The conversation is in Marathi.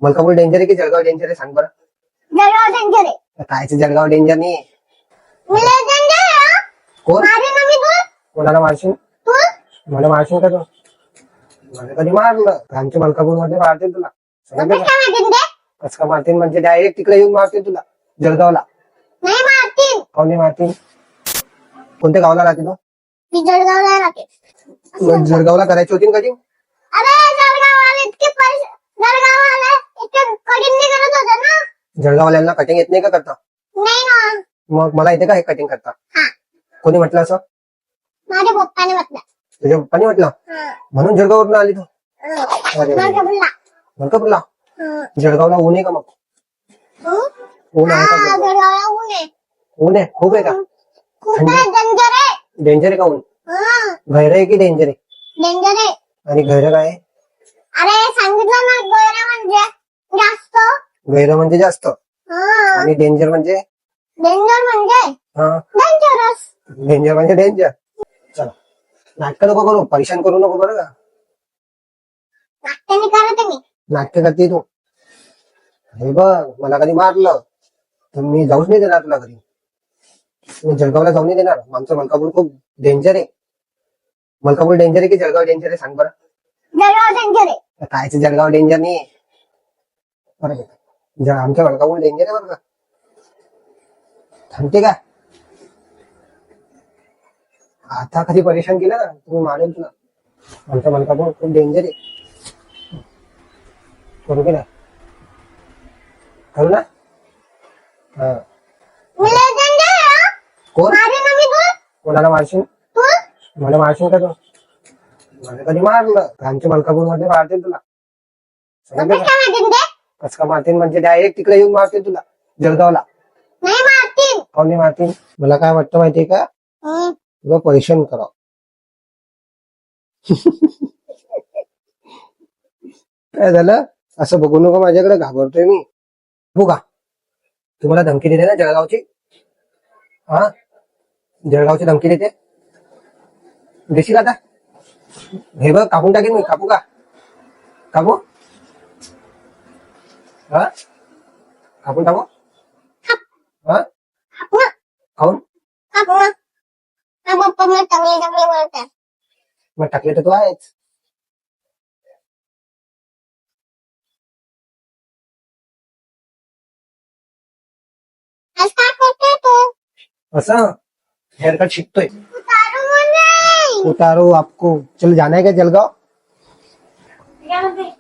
मलकापूर डेंजर आहे की जळगाव डेंजर आहे सांग बरं. जळगाव डेंजर आहे. कायचं जळगाव डेंजर नाही. मी लय डेंजर आहे हा. कोण मारे ना मी तू. कोणाला मारशील? तू मला मारशील का तू? मला कधी मारलं आमच्या मलकापूर मध्ये मारतील तुला. समजलं कसं का? काय मारतील ते? कसं काय मारतील म्हणजे डायरेक्ट तिकडे येऊन मारतील तुला जळगावला. नाही मारतील. कोण नाही मारतील? कोणत्या गावाला राहते तू? मी जळगावला राहते. मग जळगावला करायची होती ना कधी? अरे जळगाववाले इतके पैसे जळगाववाले इतके कठीण नाही करत होते ना. जळगाववाल्यांना कटिंग येत नाही का करता? नाही ना. मग मला येते का हे कटिंग करता? हा. कोणी म्हटलं असं? माझ्या पप्पाने म्हटलं. तुझ्या पप्पानी म्हटलं हा. म्हणून जळगाववरून आली तू? हा. अरे माझ्या बोलला. मलकापूरला हा. जळगावला ऊन आहे का मग? ऊन आहे का हा, जळगाव? जळगावला ऊन आहे. ऊन आहे खूप आहे का? खूप डेंजर आहे. डेंजर आहे का ऊन? हा, गैर आहे की डेंजर आहे? डेंजर आहे. आणि गैर काय आहे? अरे सांगितलं ना गोळ्या म्हणजे जास्त. गैर म्हणजे जास्त हा. आणि डेंजर म्हणजे डेंजर म्हणजे हा डेंजरस. डेंजर म्हणजे डेंजर. चला नाटकं नको करू परेशान करू नको बरं का. नाट्याने करते मी. नाटकं करते तू. हे बघ मला कधी मारलं तर मी जाऊच नाही देणार तुला घरी. मी जळगावला जाऊ नाही देणार. आमचं मलकापूर खूप डेंजर आहे. मलकापूर डेंजर आहे की जळगाव डेंजर आहे सांग बरं. जळगाव डेंजर आहे. कायचं जळगाव डेंजर नाही. बरं आमच्या मलकापूर डेंजर आहे बरं का. थांबते का? आता कधी परेशान केलं ना तुम्ही मारेल तुला. आमच्या मलकापूर खूप डेंजर आहे. करू की नाही? करू ना? हा. मी लय डेंजर आहे हा. कोण मारे ना मी तू. कोणाला मारशील? तू मला मारशील का तू? मला कधी मारलं आमच्या मलकापूर मध्ये मारतील तुला. समजलं कसं का? काय मारतील ते? कसं काय मारतील म्हणजे डायरेक्ट तिकडे येऊन मारतील तुला जळगावला. नाही मारतील. कोण नाही मारतील? मला काय वाटतं माहितीये का? हम्म. तुला परेशान करावं. काय झालं? असं बघू नको माझ्याकडे घाबरतोय मी. हो का? तुम्हाला धमकी देते ना जळगावची? हा जळगावची धमकी देते देशील आता? हे बघ कापून टाकेन मी. कापू का? कापू हा कापून टाकू हा आपण खाऊन आपण पप्पा मला चांगले चांगले बोलतात. मग टाकले तर तू आहेच. आज काय करते तू? असं हेअरकट शिकतोय. उतारू म्हणजे उतारो आपको. चल जाना है क्या जलगांव? काय म्हणते?